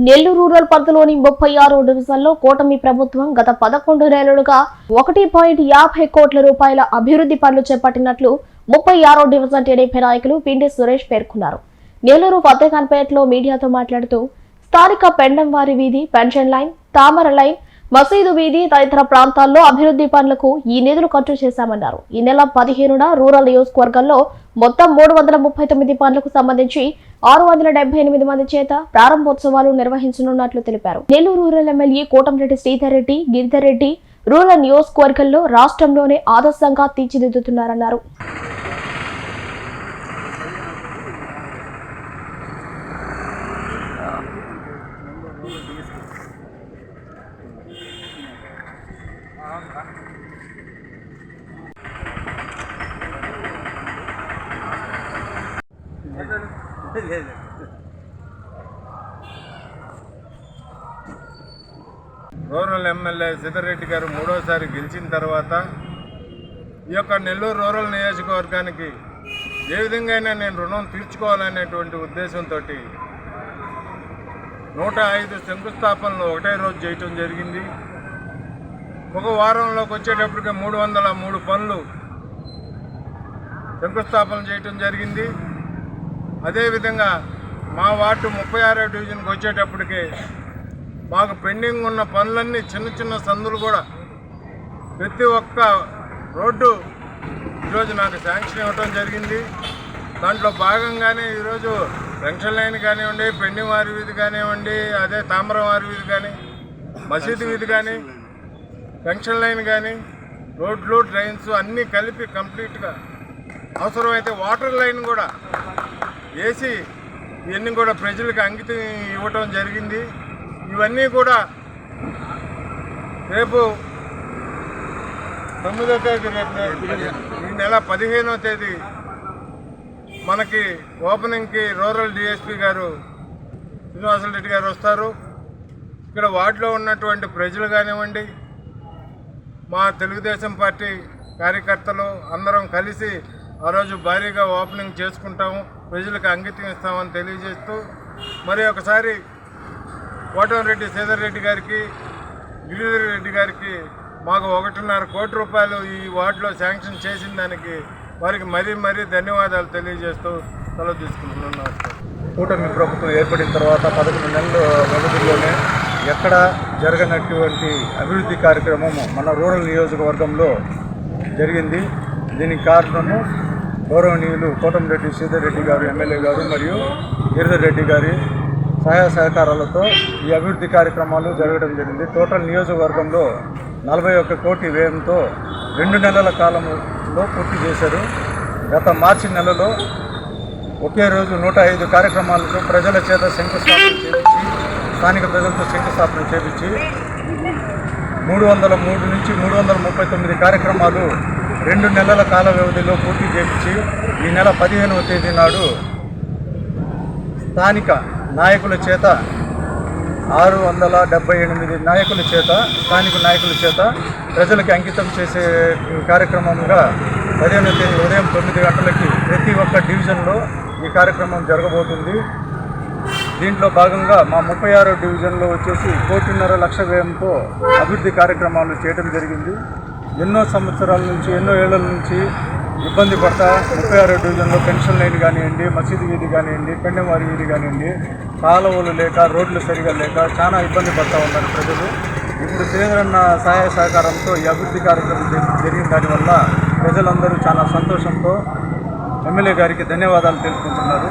Nellore rural పరిధిలోని 36 డివిజన్లో కూటమి ప్రభుత్వం గత 11 నెలలుగా 1.50 కోట్ల రూపాయల అభివృద్ధి పనులు చేపట్టినట్లు 36 డివిజన్ టీడీపీ నాయకులు పిండి సురేష్ పేర్కొన్నారు. నెల్లూరు ఫతేఖాన్పేటలో మీడియాతో మాట్లాడుతూ స్థానిక పెండంవారి వీధి, పెన్షన్ లైన్, తామర లైన్, మసీదు వీధి తదితర ప్రాంతాల్లో అభివృద్ధి పనులకు ఈ నిధులు ఖర్చు చేశామన్నారు. ఈ నెల 15న రూరల్ నియోజకవర్గంలో మొత్తం 339 పనులకు సంబంధించి 678 మంది చేత ప్రారంభోత్సవాలు నిర్వహించనున్నట్లు తెలిపారు. Nellore rural MLA Kotamreddy Sridhar Reddy, Giridhar Reddy rural నియోజకవర్గంలో రాష్ట్రంలోనే ఆదర్శంగా తీర్చిదిద్దుతున్నారన్నారు. రూరల్ ఎమ్మెల్యే సిద్ధారెడ్డి గారు మూడోసారి గెలిచిన తర్వాత ఈ యొక్క నెల్లూరు రూరల్ నియోజకవర్గానికి ఏ విధంగా నేను రుణం తీర్చుకోవాలనేటువంటి ఉద్దేశంతో 105 శంకుస్థాపనలు ఒకటే రోజు చేయటం జరిగింది. ఒక వారంలోకి వచ్చేటప్పటికి 303 పనులు శంకుస్థాపన చేయటం జరిగింది. అదేవిధంగా మా వార్డు 36వ డివిజన్కి వచ్చేటప్పటికి మాకు పెండింగ్ ఉన్న పనులన్నీ చిన్న చిన్న సందులు కూడా ప్రతి ఒక్క రోడ్డు ఈరోజు నాకు శాంక్షన్ ఇవ్వటం జరిగింది. దాంట్లో భాగంగానే ఈరోజు పెన్షన్ లైన్ కానివ్వండి, పెండింగ్ వారి వీధి కానివ్వండి, అదే తామరం వారి వీధి కానీ, మసీదు వీధి కానీ, పెన్షన్ లైన్ కానీ, రోడ్లు, డ్రైన్స్ అన్నీ కలిపి కంప్లీట్గా అవసరమైతే వాటర్ లైన్ కూడా వేసి ఇవన్నీ కూడా ప్రజలకు అంకితం ఇవ్వటం జరిగింది. ఇవన్నీ కూడా రేపు 9వ తేదీ, ఈ నెల 15వ తేదీ మనకి ఓపెనింగ్కి రూరల్ డిఎస్పీ గారు శ్రీనివాసరెడ్డి గారు వస్తారు. ఇక్కడ వార్డులో ఉన్నటువంటి ప్రజలు కానివ్వండి, మా తెలుగుదేశం పార్టీ కార్యకర్తలు అందరం కలిసి ఆ రోజు భారీగా ఓపెనింగ్ చేసుకుంటాము, ప్రజలకు అంకితం ఇస్తామని తెలియజేస్తూ మరి ఒకసారి కోటంరెడ్డి శ్రీధర్ రెడ్డి గారికి, గిరిధర్ రెడ్డి గారికి మాకు 1.5 కోటి రూపాయలు ఈ వార్డులో శాంక్షన్ చేసిన దానికి వారికి మరీ ధన్యవాదాలు తెలియజేస్తూ సెలవు తీసుకుంటున్నాను. కూటమి ప్రభుత్వం ఏర్పడిన తర్వాత 11 నెలల వ్యవధిలోనే ఎక్కడ జరగనటువంటి అభివృద్ధి కార్యక్రమము మన రూరల్ నియోజకవర్గంలో జరిగింది. దీనికి కారణము గౌరవనీయులు కోటంరెడ్డి శ్రీధర్ రెడ్డి గారు ఎమ్మెల్యే గారు మరియు గిరిధర్ రెడ్డి గారి సహాయ సహకారాలతో ఈ అభివృద్ధి కార్యక్రమాలు జరగడం జరిగింది. టోటల్ నియోజకవర్గంలో 41 కోటి వ్యయంతో 2 నెలల కాలంలో పూర్తి చేశారు. గత మార్చి నెలలో ఒకే రోజు 105 కార్యక్రమాలతో ప్రజల చేత శంకుస్థాపన చేయించి, స్థానిక ప్రజలతో శంకుస్థాపన చేయించి 303 నుంచి 339 కార్యక్రమాలు 2 నెలల కాల వ్యవధిలో పూర్తి చేయించి ఈ నెల 15వ తేదీ నాడు స్థానిక నాయకుల చేత 678 నాయకుల చేత, స్థానిక నాయకుల చేత ప్రజలకు అంకితం చేసే కార్యక్రమంగా 15వ తేదీ ఉదయం 9 గంటలకి ప్రతి ఒక్క డివిజన్లో ఈ కార్యక్రమం జరగబోతుంది. దీంట్లో భాగంగా మా 36వ డివిజన్లో వచ్చేసి 1.5 లక్ష వ్యయంతో అభివృద్ధి కార్యక్రమాలు చేయడం జరిగింది. ఎన్నో సంవత్సరాల నుంచి, ఎన్నో ఏళ్ల నుంచి ఇబ్బంది పడతా 36వ డివిజన్లో పెన్షన్ లైన్ కానివ్వండి, మసీదు వీధి కానివ్వండి, పెండెంవారి వీధి కానివ్వండి, కాలువలు లేక, రోడ్లు సరిగా లేక చాలా ఇబ్బంది పడతా ఉన్నారు ప్రజలు. ఇప్పుడు శ్రీధరన్న సహాయ సహకారంతో ఈ అభివృద్ధి కార్యక్రమం జరిగిన దానివల్ల ప్రజలందరూ చాలా సంతోషంతో ఎమ్మెల్యే గారికి ధన్యవాదాలు తెలుపుకుంటున్నారు.